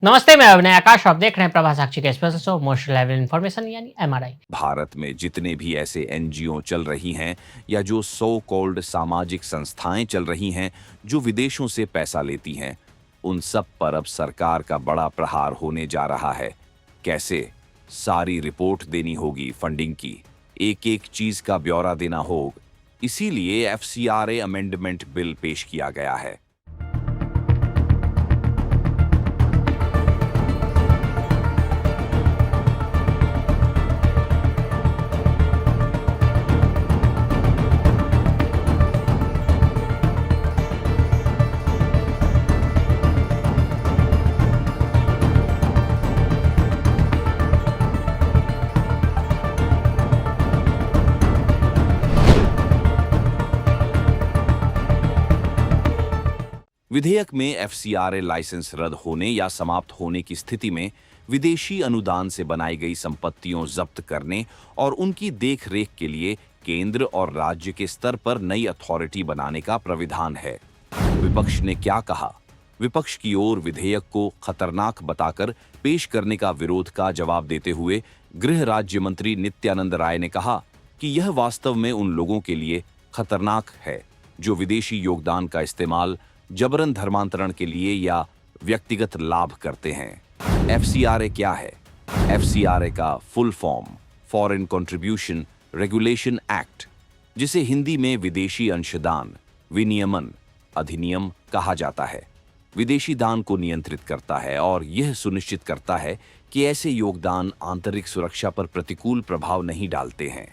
नमस्ते, मैं अभिनय आकाश। आप देख रहे हैं प्रभा साक्षी का special show most level information यानी एमआरआई। भारत में जितने भी ऐसे एनजीओ चल रही हैं या जो सो कॉल्ड सामाजिक संस्थाएं चल रही हैं जो विदेशों से पैसा लेती हैं, उन सब पर अब सरकार का बड़ा प्रहार होने जा रहा है। कैसे? सारी रिपोर्ट देनी होगी फंडिंग की, एक एक चीज का ब्यौरा देना होगा। इसीलिए एफसीआरए अमेंडमेंट बिल पेश किया गया है। विधेयक में एफसीआरए लाइसेंस रद्द होने या समाप्त होने की स्थिति में विदेशी अनुदान से बनाई गई संपत्तियों जब्त करने और उनकी देखरेख के लिए केंद्र और राज्य के स्तर पर नई अथॉरिटी बनाने का प्राविधान है। विपक्ष ने क्या कहा? विपक्ष की ओर विधेयक को खतरनाक बताकर पेश करने का विरोध का जवाब देते हुए गृह राज्य मंत्री नित्यानंद राय ने कहा कि यह वास्तव में उन लोगों के लिए खतरनाक है जो विदेशी योगदान का इस्तेमाल जबरन धर्मांतरण के लिए या व्यक्तिगत लाभ करते हैं। एफसीआरए क्या है? एफसीआरए का full form foreign contribution regulation act, जिसे हिंदी में विदेशी अंशदान विनियमन अधिनियम कहा जाता है, विदेशी दान को नियंत्रित करता है और यह सुनिश्चित करता है कि ऐसे योगदान आंतरिक सुरक्षा पर प्रतिकूल प्रभाव नहीं डालते हैं।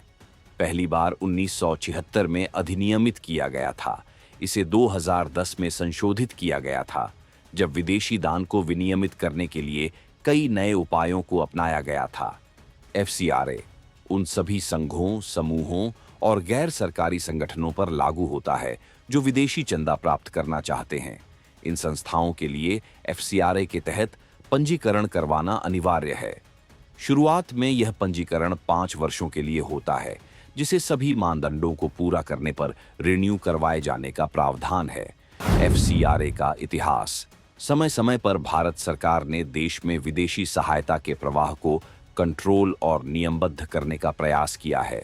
पहली बार 1976 में अधिनियमित किया गया था। इसे 2010 में संशोधित किया गया था, जब विदेशी दान को विनियमित करने के लिए कई नए उपायों को अपनाया गया था। एफसीआरए उन सभी संघों, समूहों और गैर सरकारी संगठनों पर लागू होता है जो विदेशी चंदा प्राप्त करना चाहते हैं। इन संस्थाओं के लिए एफसीआरए के तहत पंजीकरण करवाना अनिवार्य है। शुरुआत में यह पंजीकरण 5 वर्षों के लिए होता है, जिसे सभी मानदंडों को पूरा करने पर रिन्यू करवाए जाने का प्रावधान है। एफसीआरए का इतिहास। समय समय पर भारत सरकार ने देश में विदेशी सहायता के प्रवाह को कंट्रोल और नियमबद्ध करने का प्रयास किया है।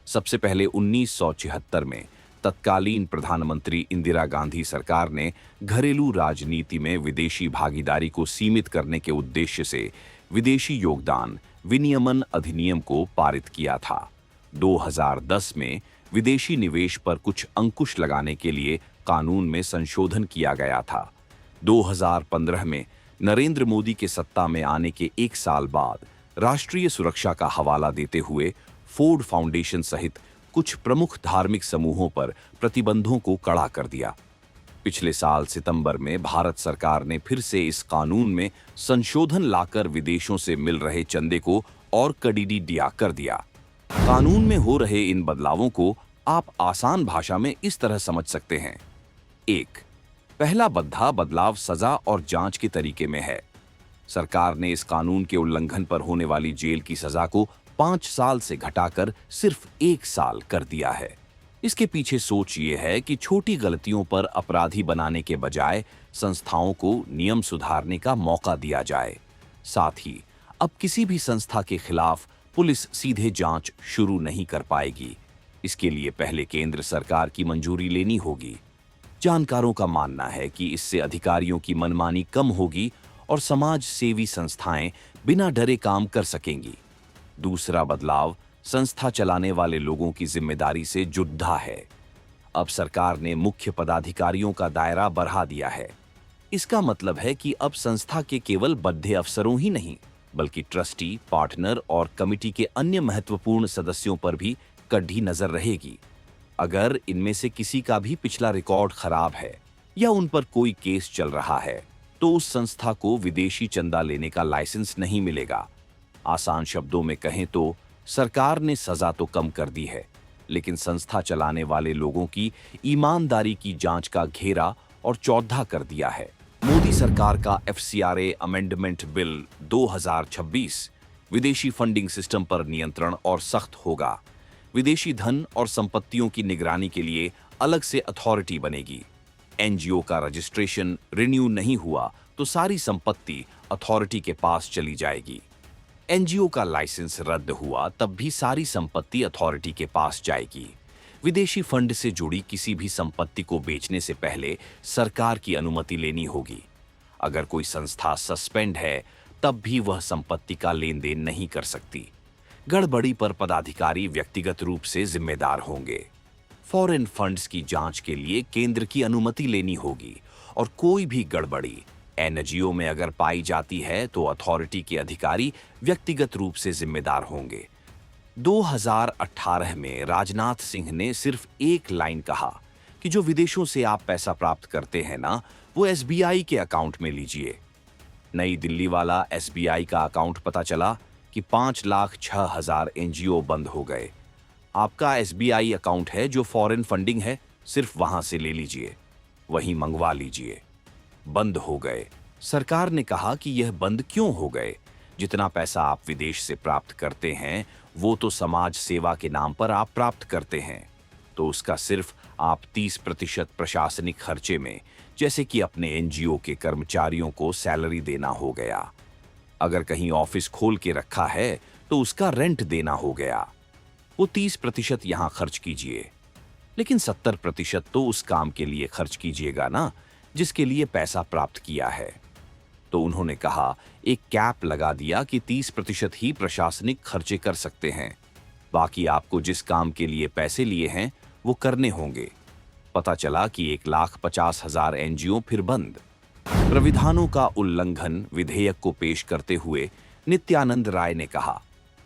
सबसे पहले 1976 में तत्कालीन प्रधानमंत्री इंदिरा गांधी सरकार ने घरेलू राजनीति में विदेशी भागीदारी को सीमित करने के उद्देश्य से विदेशी योगदान विनियमन अधिनियम को पारित किया था। 2010 में विदेशी निवेश पर कुछ अंकुश लगाने के लिए कानून में संशोधन किया गया था। 2015 में नरेंद्र मोदी के सत्ता में आने के 1 साल बाद राष्ट्रीय सुरक्षा का हवाला देते हुए फोर्ड फाउंडेशन सहित कुछ प्रमुख धार्मिक समूहों पर प्रतिबंधों को कड़ा कर दिया। पिछले साल सितंबर में भारत सरकार ने फिर से इस कानून में संशोधन लाकर विदेशों से मिल रहे चंदे को और कड़ीडिया कर दिया। कानून में हो रहे इन बदलावों को आप आसान भाषा में इस तरह समझ सकते हैं। 1. पहला बदलाव सजा और जांच के तरीके में है। सरकार ने इस कानून के उल्लंघन पर होने वाली जेल की सजा को 5 साल से घटाकर सिर्फ 1 साल कर दिया है। इसके पीछे सोच ये है कि छोटी गलतियों पर अपराधी बनाने के बजाय संस्थाओं को नियम सुधारने का मौका दिया जाए। साथ ही अब किसी भी संस्था के खिलाफ पुलिस सीधे जांच शुरू नहीं कर पाएगी। इसके लिए पहले केंद्र सरकार की मंजूरी लेनी होगी। जानकारों का मानना है कि इससे अधिकारियों की मनमानी कम होगी और समाज सेवी संस्थाएं बिना डरे काम कर सकेंगी। दूसरा बदलाव संस्था चलाने वाले लोगों की जिम्मेदारी से जुड़ा है। अब सरकार ने मुख्य पदाधिकारियों का दायरा बढ़ा दिया है। इसका मतलब है कि अब संस्था के केवल बड़े अफसरों ही नहीं, बल्कि ट्रस्टी, पार्टनर और कमिटी के अन्य महत्वपूर्ण सदस्यों पर भी कड़ी नजर रहेगी। अगर इनमें से किसी का भी पिछला रिकॉर्ड खराब है या उन पर कोई केस चल रहा है, तो उस संस्था को विदेशी चंदा लेने का लाइसेंस नहीं मिलेगा। आसान शब्दों में कहें तो सरकार ने सजा तो कम कर दी है, लेकिन संस्था चलाने वाले लोगों की ईमानदारी की जांच का घेरा और चौड़ा कर दिया है। मोदी सरकार का एफसीआरए अमेंडमेंट बिल 2026 विदेशी फंडिंग सिस्टम पर नियंत्रण और सख्त होगा। विदेशी धन और संपत्तियों की निगरानी के लिए अलग से अथॉरिटी बनेगी। एनजीओ का रजिस्ट्रेशन रिन्यू नहीं हुआ तो सारी संपत्ति अथॉरिटी के पास चली जाएगी। एनजीओ का लाइसेंस रद्द हुआ तब भी सारी संपत्ति अथॉरिटी के पास जाएगी। विदेशी फंड से जुड़ी किसी भी संपत्ति को बेचने से पहले सरकार की अनुमति लेनी होगी। अगर कोई संस्था सस्पेंड है तब भी वह संपत्ति का लेन देन नहीं कर सकती। गड़बड़ी पर पदाधिकारी व्यक्तिगत रूप से जिम्मेदार होंगे। फॉरेन फंड्स की जांच के लिए केंद्र की अनुमति लेनी होगी और कोई भी गड़बड़ी एनजीओ में अगर पाई जाती है तो अथॉरिटी के अधिकारी व्यक्तिगत रूप से जिम्मेदार होंगे। 2018 में राजनाथ सिंह ने सिर्फ एक लाइन कहा कि जो विदेशों से आप पैसा प्राप्त करते हैं ना, वो एसबीआई के अकाउंट में लीजिए। नई दिल्ली वाला एसबीआई का अकाउंट पता चला कि 5,06,000 एनजीओ बंद हो गए। आपका एसबीआई अकाउंट है जो फॉरेन फंडिंग है, सिर्फ वहां से ले लीजिए, वहीं मंगवा लीजिए। बंद हो गए। सरकार ने कहा कि यह बंद क्यों हो गए? जितना पैसा आप विदेश से प्राप्त करते हैं वो तो समाज सेवा के नाम पर आप प्राप्त करते हैं, तो उसका सिर्फ आप 30% प्रशासनिक खर्चे में, जैसे कि अपने एनजीओ के कर्मचारियों को सैलरी देना हो गया। अगर कहीं ऑफिस खोल के रखा है तो उसका रेंट देना हो गया। वो 30% यहां खर्च कीजिए, लेकिन 70% तो उस काम के लिए खर्च कीजिएगा ना जिसके लिए पैसा प्राप्त किया है। तो उन्होंने कहा, एक कैप लगा दिया कि 30% ही प्रशासनिक खर्चे कर सकते हैं, बाकी आपको जिस काम के लिए पैसे लिए हैं वो करने होंगे। पता चला कि 1,50,000 एनजीओ फिर बंद। प्रविधानों का उल्लंघन विधेयक को पेश करते हुए नित्यानंद राय ने कहा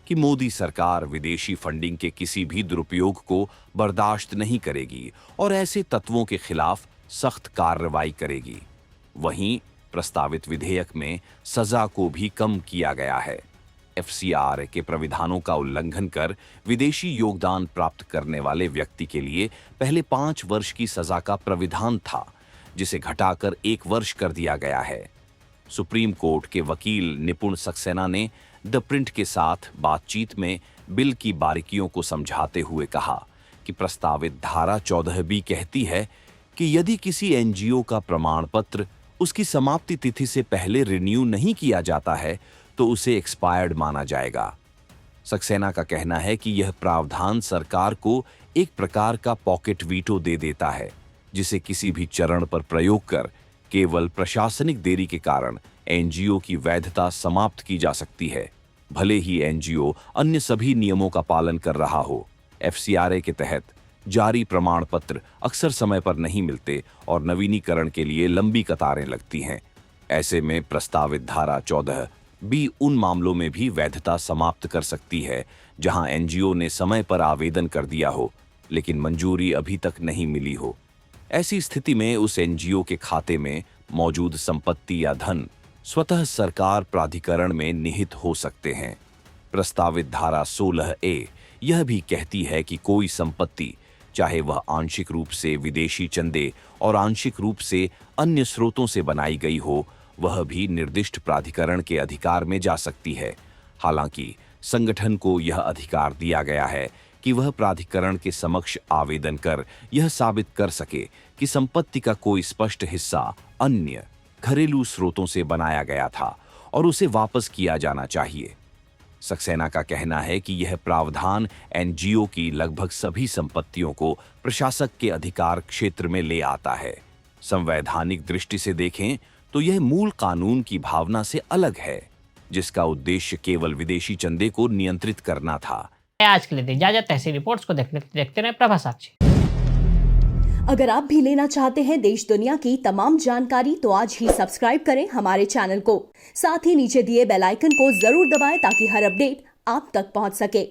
कि मोदी सरकार विदेशी फंडिंग के किसी भी दुरुपयोग को बर्दाश्त नहीं करेगी और ऐसे तत्वों के खिलाफ सख्त कार्रवाई करेगी। वहीं प्रस्तावित विधेयक में सजा को भी कम किया गया है। एफसीआर के प्रावधानों का उल्लंघन कर विदेशी योगदान प्राप्त करने वाले व्यक्ति के लिए पहले 5 वर्ष की सजा का प्रावधान था, जिसे घटाकर 1 वर्ष कर दिया गया है। सुप्रीम कोर्ट के वकील निपुण सक्सेना ने द प्रिंट के साथ बातचीत में बिल की बारीकियों को समझाते हुए कहा कि प्रस्तावित धारा 14B कहती है कि यदि किसी एनजीओ का प्रमाण पत्र उसकी समाप्ति तिथि से पहले रिन्यू नहीं किया जाता है तो उसे एक्सपायर्ड माना जाएगा। सक्सेना का कहना है कि यह प्रावधान सरकार को एक प्रकार का पॉकेट वीटो दे देता है, जिसे किसी भी चरण पर प्रयोग कर केवल प्रशासनिक देरी के कारण एनजीओ की वैधता समाप्त की जा सकती है, भले ही एनजीओ अन्य सभी नियमों का पालन कर रहा हो। एफसीआरए के तहत जारी प्रमाण पत्र अक्सर समय पर नहीं मिलते और नवीनीकरण के लिए लंबी कतारें लगती हैं। ऐसे में प्रस्तावित धारा 14B उन मामलों में भी वैधता समाप्त कर सकती है जहां एनजीओ ने समय पर आवेदन कर दिया हो लेकिन मंजूरी अभी तक नहीं मिली हो। ऐसी स्थिति में उस एनजीओ के खाते में मौजूद संपत्ति या धन स्वतः सरकार प्राधिकरण में निहित हो सकते हैं। प्रस्तावित धारा 16A यह भी कहती है कि कोई संपत्ति, चाहे वह आंशिक रूप से विदेशी चंदे और आंशिक रूप से अन्य स्रोतों से बनाई गई हो, वह भी निर्दिष्ट प्राधिकरण के अधिकार में जा सकती है। हालांकि संगठन को यह अधिकार दिया गया है कि वह प्राधिकरण के समक्ष आवेदन कर यह साबित कर सके कि संपत्ति का कोई स्पष्ट हिस्सा अन्य घरेलू स्रोतों से बनाया गया था और उसे वापस किया जाना चाहिए। सक्सेना का कहना है कि यह प्रावधान एनजीओ की लगभग सभी संपत्तियों को प्रशासक के अधिकार क्षेत्र में ले आता है। संवैधानिक दृष्टि से देखें तो यह मूल कानून की भावना से अलग है, जिसका उद्देश्य केवल विदेशी चंदे को नियंत्रित करना था। आज के लिए दी इजाजत। ऐसी रिपोर्ट्स को देखते रहे प्रभा साक्षी। अगर आप भी लेना चाहते हैं देश दुनिया की तमाम जानकारी तो आज ही सब्सक्राइब करें हमारे चैनल को। साथ ही नीचे दिए बेल आइकन को जरूर दबाएं ताकि हर अपडेट आप तक पहुंच सके।